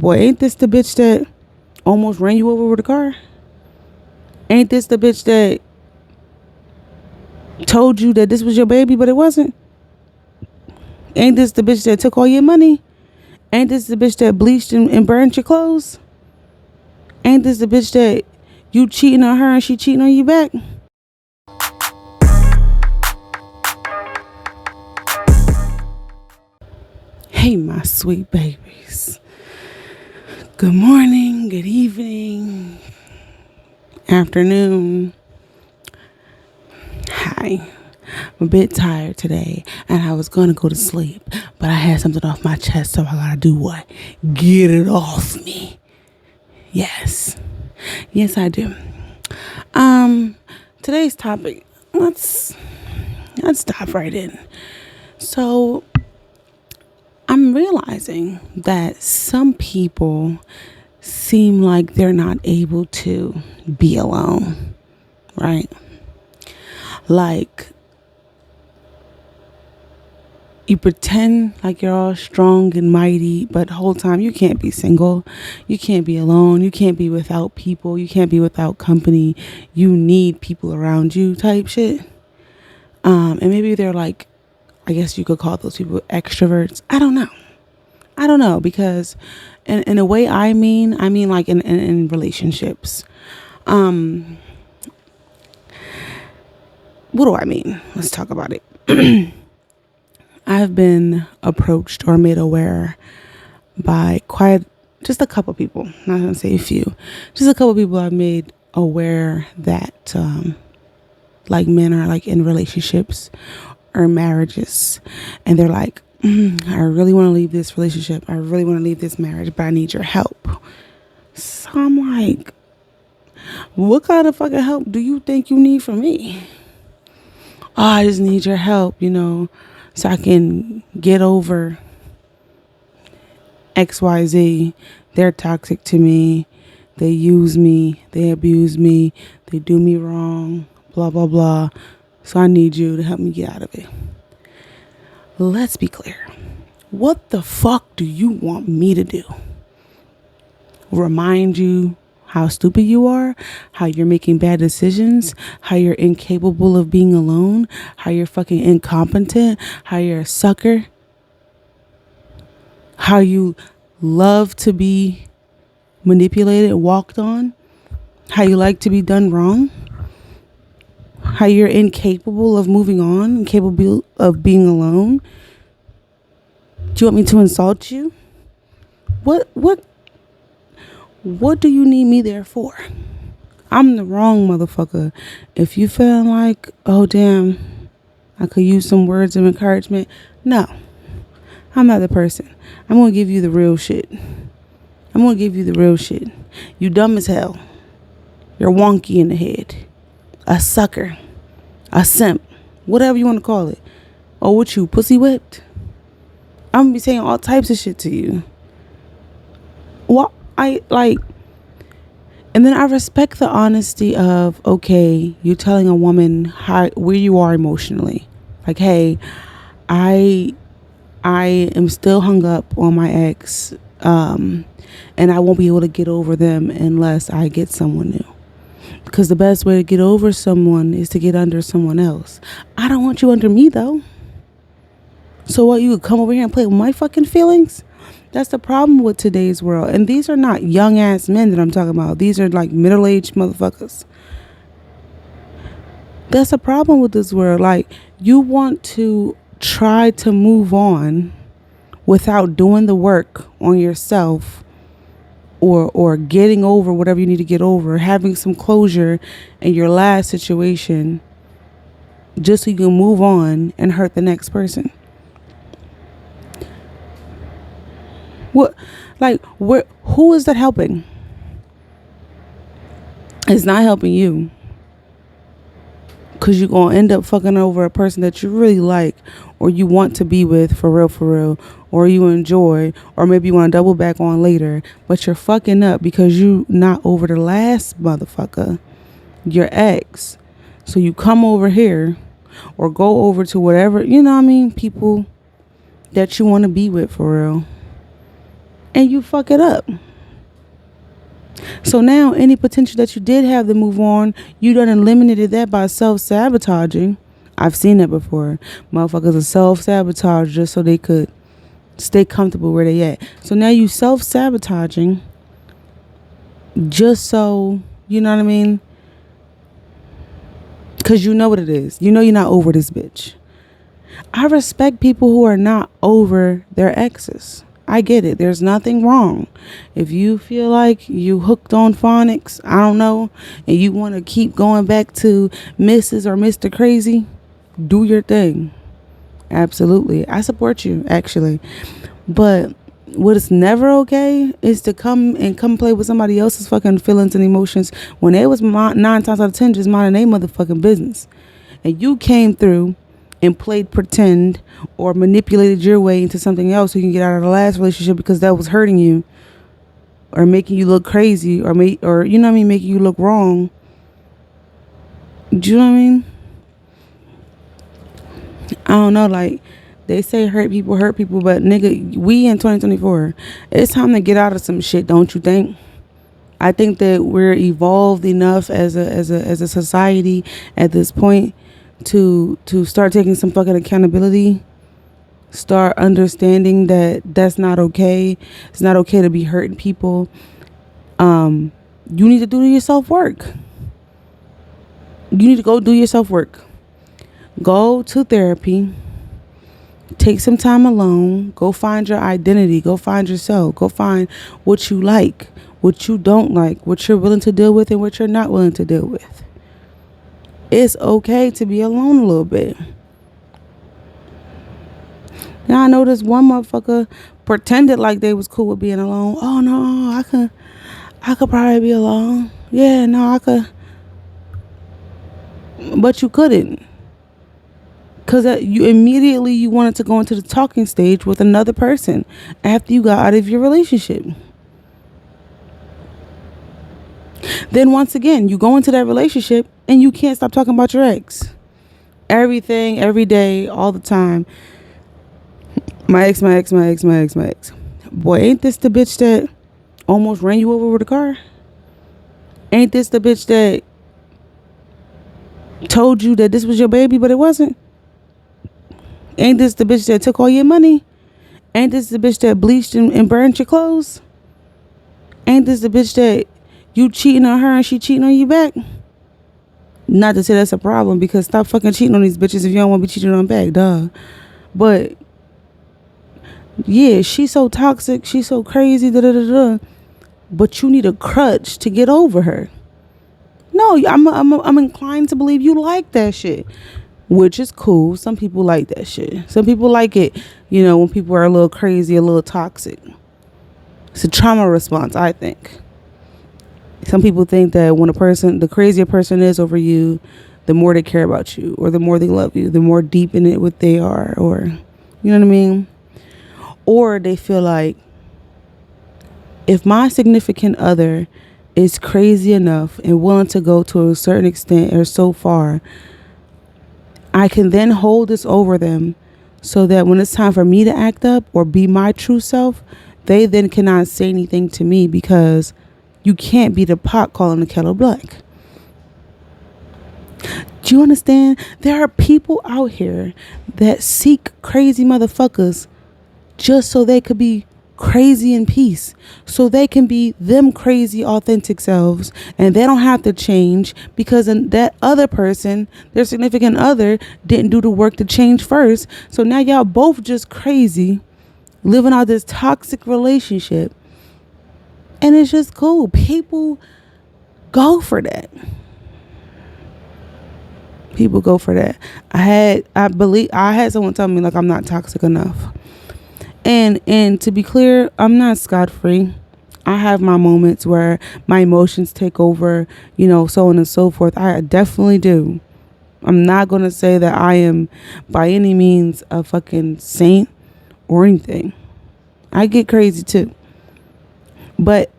Boy, ain't this the bitch that almost ran you over with a car? Ain't this the bitch that told you that this was your baby, but it wasn't? Ain't this the bitch that took all your money? Ain't this the bitch that bleached and burned your clothes? Ain't this the bitch that you cheating on her and she cheating on you back? Hey, my sweet babies. Good morning, good evening, afternoon. Hi. I'm a bit tired today and I was going to go to sleep, but I had something off my chest, so I got to do what? Get it off me. Yes, I do. Today's topic, let's dive right in. So I'm realizing that some people seem like they're not able to be alone, right? Like, you pretend like you're all strong and mighty, but the whole time you can't be single. You can't be alone. You can't be without people. You can't be without company. You need people around you type shit. And maybe they're like, I guess you could call those people extroverts. I don't know because in a way I mean like in relationships. What do I mean? Let's talk about it. I've been approached or made aware by just a couple people, not gonna say a few, just a couple people I've made aware that like men are like in relationships or marriages and they're like, I really want to leave this relationship, I really want to leave this marriage, but I need your help. So I'm like, what kind of fucking help do you think you need from me? Oh, I just need your help, so I can get over XYZ. They're toxic to me. They use me. They abuse me. They do me wrong. Blah, blah, blah. So I need you to help me get out of it. Let's be clear. What the fuck do you want me to do? Remind you how stupid you are, how you're making bad decisions, how you're incapable of being alone, how you're fucking incompetent, how you're a sucker, how you love to be manipulated, walked on, how you like to be done wrong, how you're incapable of moving on, incapable of being alone. Do you want me to insult you? What do you need me there for? I'm the wrong motherfucker. If you feel like, oh damn, I could use some words of encouragement. No, I'm not the person. I'm going to give you the real shit. You dumb as hell. You're wonky in the head. A sucker. A simp. Whatever you want to call it. Oh, what you, pussy whipped? I'm going to be saying all types of shit to you. What? And then I respect the honesty of, okay, you're telling a woman where you are emotionally. Like, hey, I am still hung up on my ex, and I won't be able to get over them unless I get someone new. Because the best way to get over someone is to get under someone else. I don't want you under me, though. So what, you would come over here and play with my fucking feelings? That's the problem with today's world. And these are not young ass men that I'm talking about. These are like middle-aged motherfuckers. That's a problem with this world. Like, you want to try to move on without doing the work on yourself or getting over whatever you need to get over, having some closure in your last situation just so you can move on and hurt the next person. Who is that helping? It's not helping you. Because you're going to end up fucking over a person that you really like or you want to be with for real, or you enjoy, or maybe you want to double back on later, but you're fucking up because you not over the last motherfucker, your ex. So you come over here or go over to whatever, people that you want to be with for real. and you fuck it up. So now any potential that you did have to move on, you done eliminated that by self-sabotaging. I've seen that before. Motherfuckers are self-sabotage just so they could stay comfortable where they at. So now you self-sabotaging just so, you know what I mean? Because you know what it is. You know you're not over this bitch. I respect people who are not over their exes. I get it. There's nothing wrong. If you feel like you hooked on phonics, I don't know, and you want to keep going back to Mrs. or Mr. Crazy, do your thing. Absolutely. I support you, actually. But what is never okay is to come play with somebody else's fucking feelings and emotions when they was 9 times out of 10 just minding their motherfucking business. And you came through and played pretend or manipulated your way into something else so you can get out of the last relationship because that was hurting you or making you look crazy or you know what I mean, making you look wrong. Do you know what I mean? I don't know, like they say hurt people, but nigga, we in 2024, it's time to get out of some shit, don't you think? I think that we're evolved enough as a society at this point to start taking some fucking accountability, start understanding that that's not okay. It's not okay to be hurting people. You need to do your self work. You need to go do your self work. Go to therapy. Take some time alone. Go find your identity. Go find yourself. Go find what you like, what you don't like, what you're willing to deal with and what you're not willing to deal with. It's okay to be alone a little bit. Now I know this one motherfucker pretended like they was cool with being alone. Oh no, I could probably be alone. Yeah, no, I could. But you couldn't. Because you immediately wanted to go into the talking stage with another person after you got out of your relationship. Then once again, you go into that relationship and you can't stop talking about your ex. Everything, every day, all the time. My ex. Boy, ain't this the bitch that almost ran you over with a car? Ain't this the bitch that told you that this was your baby, but it wasn't? Ain't this the bitch that took all your money? Ain't this the bitch that bleached and burned your clothes? Ain't this the bitch that you cheating on her and she cheating on you back? Not to say that's a problem, because stop fucking cheating on these bitches if you don't want to be cheating on back, duh. But yeah, she's so toxic, she's so crazy, but you need a crutch to get over her. No, I'm inclined to believe you like that shit, which is cool. Some people like that shit. Some people like it, you know, when people are a little crazy, a little toxic. It's a trauma response, I think. Some people think that when the crazier person is over you, the more they care about you, or the more they love you, the more deep in it what they are, or, you know what I mean? Or they feel like, if my significant other is crazy enough and willing to go to a certain extent or so far, I can then hold this over them so that when it's time for me to act up or be my true self, they then cannot say anything to me, because you can't be the pot calling the kettle black. Do you understand? There are people out here that seek crazy motherfuckers just so they could be crazy in peace, so they can be them crazy authentic selves, and they don't have to change because that other person, their significant other, didn't do the work to change first. So now y'all both just crazy, living out this toxic relationship, and it's just cool. People go for that. People go for that. I had someone tell me, like, I'm not toxic enough. And to be clear, I'm not scot-free. I have my moments where my emotions take over, you know, so on and so forth. I definitely do. I'm not going to say that I am by any means a fucking saint or anything. I get crazy too. But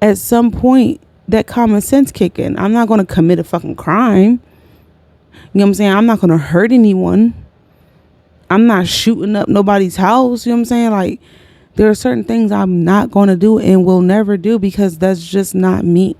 at some point, that common sense kick in. I'm not going to commit a fucking crime. You know what I'm saying? I'm not going to hurt anyone. I'm not shooting up nobody's house. You know what I'm saying? Like, There are certain things I'm not going to do and will never do because that's just not me.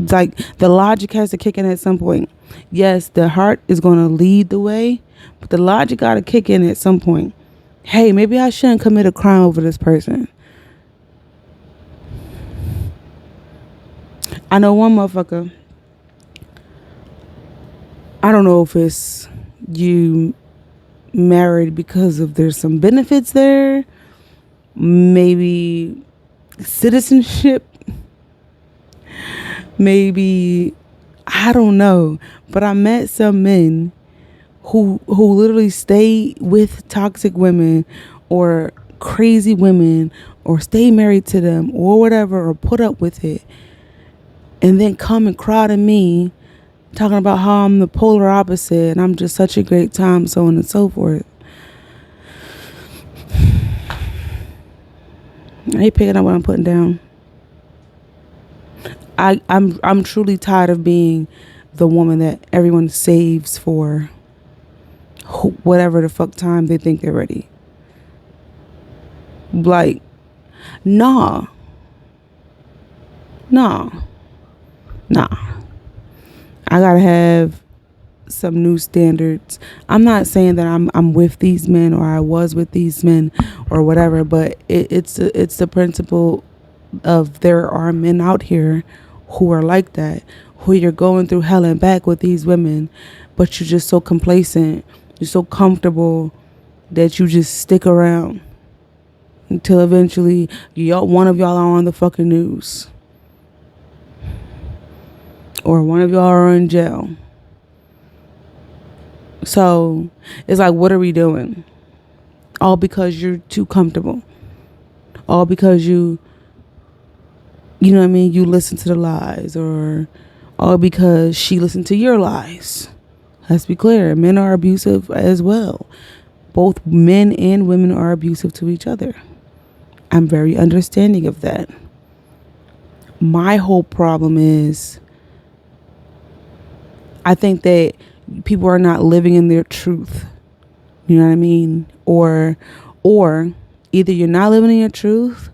Like, the logic has to kick in at some point. Yes, the heart is going to lead the way, but the logic got to kick in at some point. Hey, maybe I shouldn't commit a crime over this person. I know one motherfucker. I don't know if it's you married because of there's some benefits there, maybe citizenship, maybe I don't know. But I met some men who literally stay with toxic women or crazy women or stay married to them or whatever, or put up with it, and then come and cry to me talking about how I'm the polar opposite and I'm just such a great time, so on and so forth. I ain't picking up what I'm putting down. I'm truly tired of being the woman that everyone saves for whatever the fuck time they think they're ready. Like, nah. I gotta have some new standards. I'm not saying that I'm with these men or I was with these men or whatever, but it's the principle of there are men out here who are like that, who you're going through hell and back with these women, but you're just so complacent, you're so comfortable that you just stick around until eventually one of y'all are on the fucking news. Or one of y'all are in jail. So it's like, what are we doing? All because you're too comfortable. All because you know what I mean, you listen to the lies. Or all because she listened to your lies. Let's be clear, men are abusive as well. Both men and women are abusive to each other. I'm very understanding of that. My whole problem is, I think that people are not living in their truth. You know what I mean? Or either you're not living in your truth,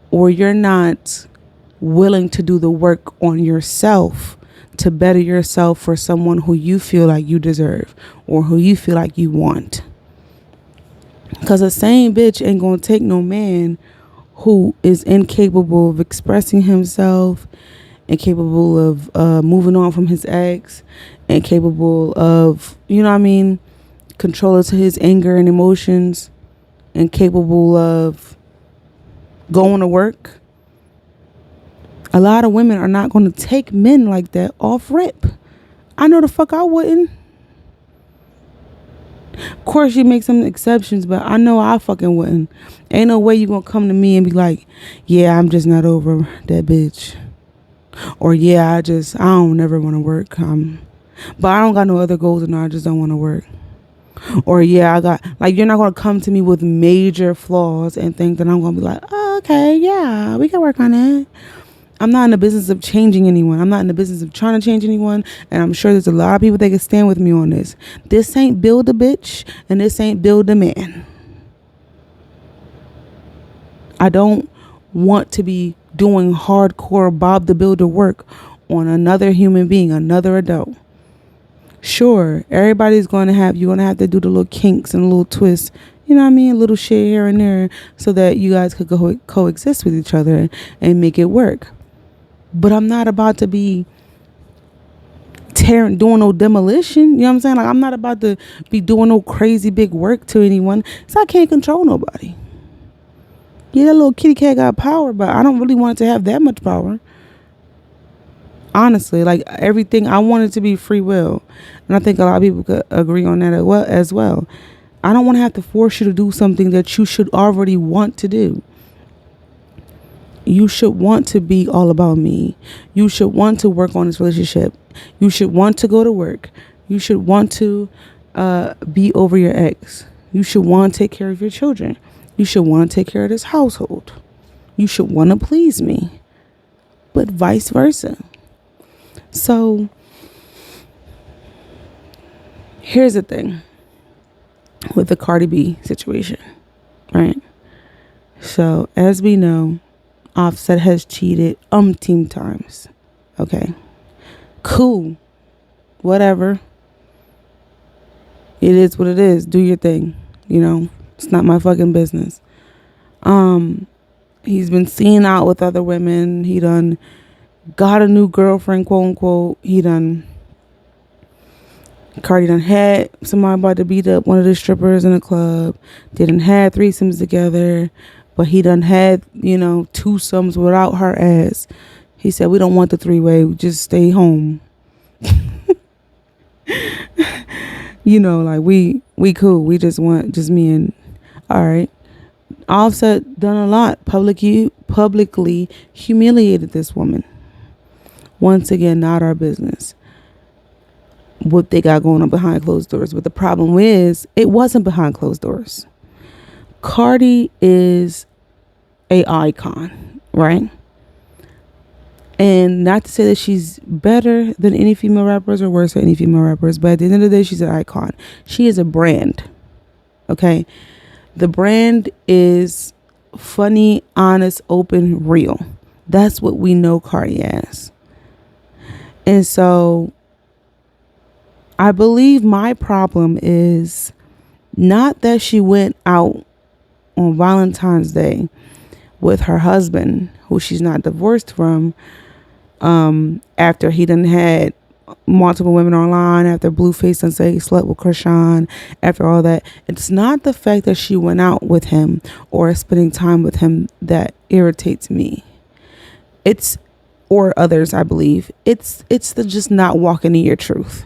or you're not willing to do the work on yourself to better yourself for someone who you feel like you deserve or who you feel like you want. Because the same bitch ain't gonna take no man who is incapable of expressing himself, incapable of moving on from his ex, incapable of, you know what I mean, controlling to his anger and emotions, incapable of going to work. A lot of women are not going to take men like that off rip. I know the fuck I wouldn't. Of course, you make some exceptions, but I know I fucking wouldn't. Ain't no way you gonna come to me and be like, yeah, I'm just not over that bitch. Or yeah, I don't never want to work. But I don't got no other goals and I just don't want to work. Or yeah, you're not going to come to me with major flaws and think that I'm going to be like, oh, okay, yeah, we can work on it. I'm not in the business of changing anyone. I'm not in the business of trying to change anyone. And I'm sure there's a lot of people that can stand with me on this. This ain't build a bitch and this ain't build a man. I don't want to be doing hardcore Bob the Builder work on another human being, another adult. Sure, everybody's you're going to have to do the little kinks and little twists, you know what I mean, a little shit here and there so that you guys could coexist with each other and make it work. But I'm not about to be doing no demolition, you know what I'm saying? Like, I'm not about to be doing no crazy big work to anyone, so I can't control nobody. Yeah, that little kitty cat got power, but I don't really want it to have that much power. Honestly, like, everything, I want it to be free will. And I think a lot of people could agree on that as well. I don't want to have to force you to do something that you should already want to do. You should want to be all about me. You should want to work on this relationship. You should want to go to work. You should want to be over your ex. You should want to take care of your children. You should want to take care of this household. You should want to please me. But vice versa. So, here's the thing with the Cardi B situation. right? So as we know, Offset has cheated umpteen times. Okay, cool, whatever. It is what it is. Do your thing. It's not my fucking business. Um, he's been seen out with other women. He done got a new girlfriend, quote unquote. Cardi done had somebody about to beat up one of the strippers in a club. They done had threesomes together, but he done had, twosomes without her ass. He said, we don't want the three-way. We just stay home. Like we cool. We just want just me and, all right. Offset done a lot. Publicly humiliated this woman. Once again, not our business what they got going on behind closed doors. But the problem is, it wasn't behind closed doors. Cardi is a icon, right? And not to say that she's better than any female rappers or worse than any female rappers, but at the end of the day, she's an icon. She is a brand, okay? The brand is funny, honest, open, real. That's what we know Cardi as. And so I believe my problem is not that she went out on Valentine's Day with her husband, who she's not divorced from, after he done had multiple women online, after Blueface and say he slept with Krishan, after all that. It's not the fact that she went out with him or spending time with him that irritates me. Or others, I believe. It's the just not walking in your truth.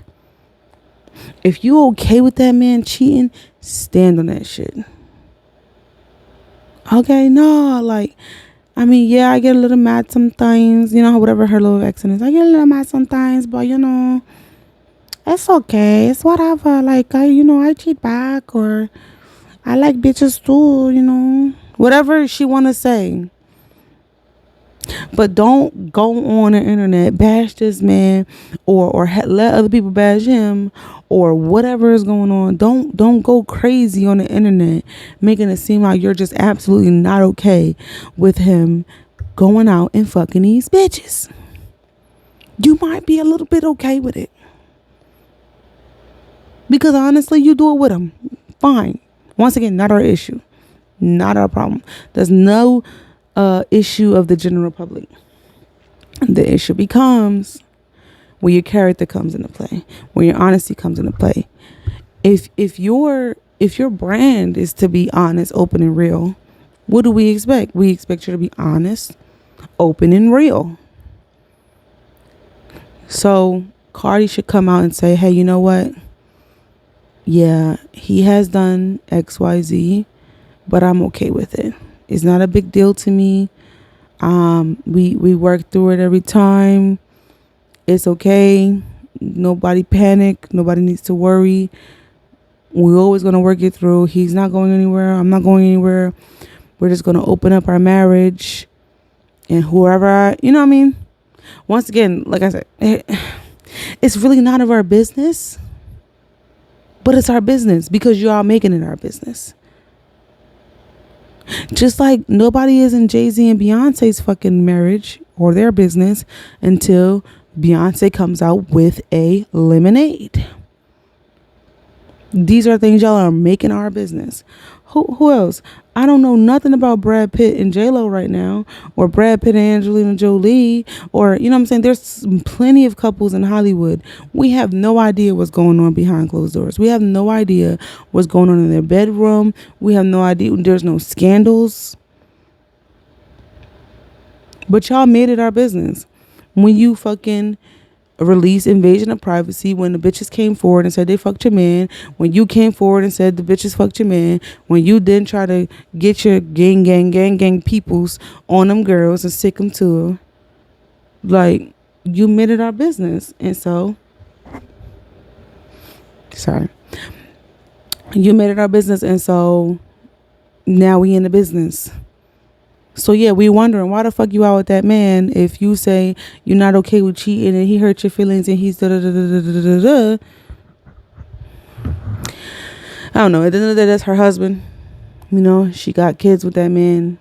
If you okay with that man cheating, stand on that shit. Okay, no, yeah, I get a little mad sometimes, whatever her little accent is. I get a little mad sometimes, but it's okay. It's whatever. I cheat back, or I like bitches too, whatever she want to say. But don't go on the internet, bash this man, or let other people bash him, or whatever is going on. Don't go crazy on the internet, making it seem like you're just absolutely not okay with him going out and fucking these bitches. You might be a little bit okay with it, because honestly, you do it with him. Fine. Once again, not our issue, not our problem. There's no issue of the general public. The issue becomes when your character comes into play, when your honesty comes into play. If your brand is to be honest, open, and real, what do we expect? We expect you to be honest, open, and real. So Cardi should come out and say, hey, you know what? Yeah, he has done XYZ, but I'm okay with it. It's not a big deal to me. We work through it every time. It's okay. Nobody panic. Nobody needs to worry. We're always going to work it through. He's not going anywhere. I'm not going anywhere. We're just going to open up our marriage. And whoever, Once again, like I said, it's really none of our business. But it's our business because you all making it our business. Just like nobody is in Jay-Z and Beyonce's fucking marriage or their business until Beyonce comes out with a lemonade. These are things y'all are making our business. Who else? I don't know nothing about Brad Pitt and J-Lo right now, or Brad Pitt and Angelina Jolie, or, you know what I'm saying? There's plenty of couples in Hollywood. We have no idea what's going on behind closed doors. We have no idea what's going on in their bedroom. We have no idea. There's no scandals. But y'all made it our business. When you fucking release Invasion of Privacy, when the bitches came forward and said they fucked your man, when you came forward and said the bitches fucked your man, when you didn't try to get your gang peoples on them girls and sick them to her, you made it our business. And so, you made it our business, and so now we in the business. So yeah, we wondering why the fuck you out with that man if you say you're not okay with cheating and he hurt your feelings and he's da-da-da-da-da-da-da. I don't know. At the end of the day, that's her husband. She got kids with that man.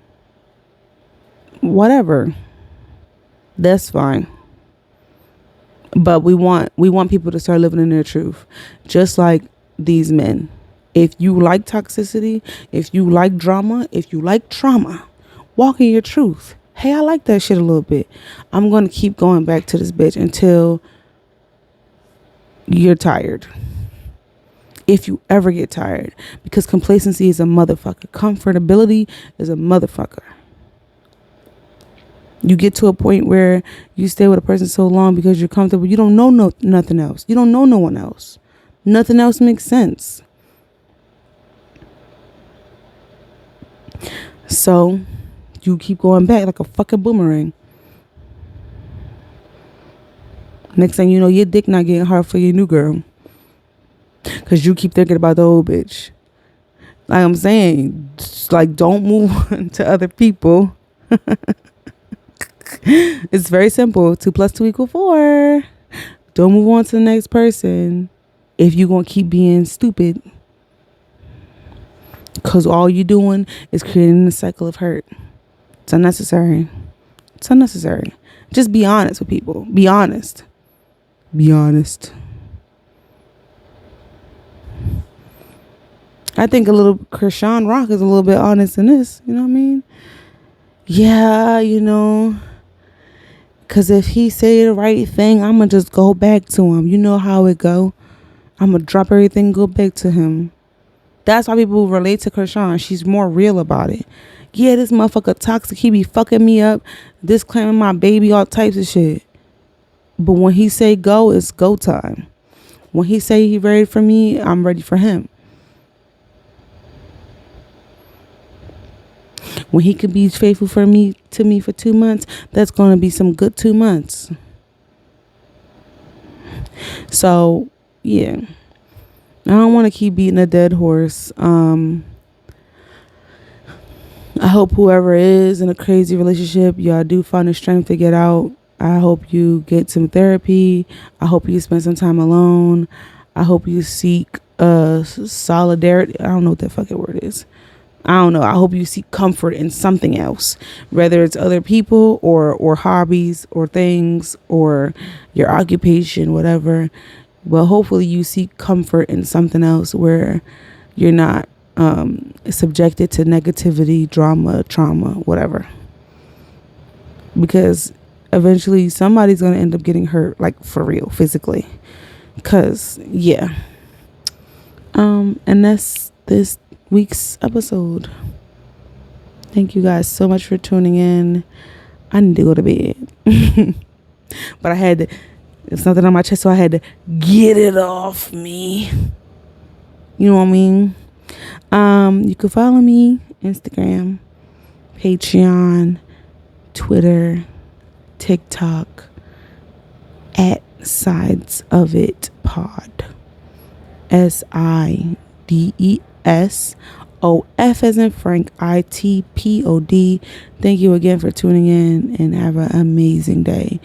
Whatever. That's fine. But we want people to start living in their truth. Just like these men. If you like toxicity, if you like drama, if you like trauma, walk in your truth. Hey, I like that shit a little bit. I'm going to keep going back to this bitch until you're tired. If you ever get tired. Because complacency is a motherfucker. Comfortability is a motherfucker. You get to a point where you stay with a person so long because you're comfortable. You don't know nothing else. You don't know no one else. Nothing else makes sense. So you keep going back like a fucking boomerang. Next thing you know, your dick not getting hard for your new girl. Because you keep thinking about the old bitch. Like I'm saying, like don't move on to other people. It's very simple. 2 + 2 = 4. Don't move on to the next person if you're going to keep being stupid. Because all you're doing is creating a cycle of hurt. It's unnecessary. It's unnecessary. Just be honest with people. Be honest. Be honest. I think a little Krishan Rock is a little bit honest in this. You know what I mean? Yeah, because if he say the right thing, I'm going to just go back to him. You know how it go. I'm going to drop everything and go back to him. That's why people relate to Krishan. She's more real about it. Yeah, this motherfucker toxic. He be fucking me up. Disclaiming my baby, all types of shit. But when he say go, it's go time. When he say he ready for me, I'm ready for him. When he could be faithful to me for 2 months, that's going to be some good 2 months. So, yeah. I don't want to keep beating a dead horse. I hope whoever is in a crazy relationship, y'all do find the strength to get out. I hope you get some therapy. I hope you spend some time alone. I hope you seek solidarity. I don't know what that fucking word is. I don't know. I hope you seek comfort in something else, whether it's other people or hobbies or things or your occupation, whatever. Well, hopefully you seek comfort in something else where you're not subjected to negativity, drama, trauma, whatever. Because eventually somebody's going to end up getting hurt, like for real, physically. Because, yeah. And that's this week's episode. Thank you guys so much for tuning in. I need to go to bed. But I had to, it's something on my chest, so I had to get it off me. You know what I mean? You can follow me, Instagram, Patreon, Twitter, TikTok, at Sides of It Pod. SIDESOF as in Frank, ITPOD. Thank you again for tuning in and have an amazing day.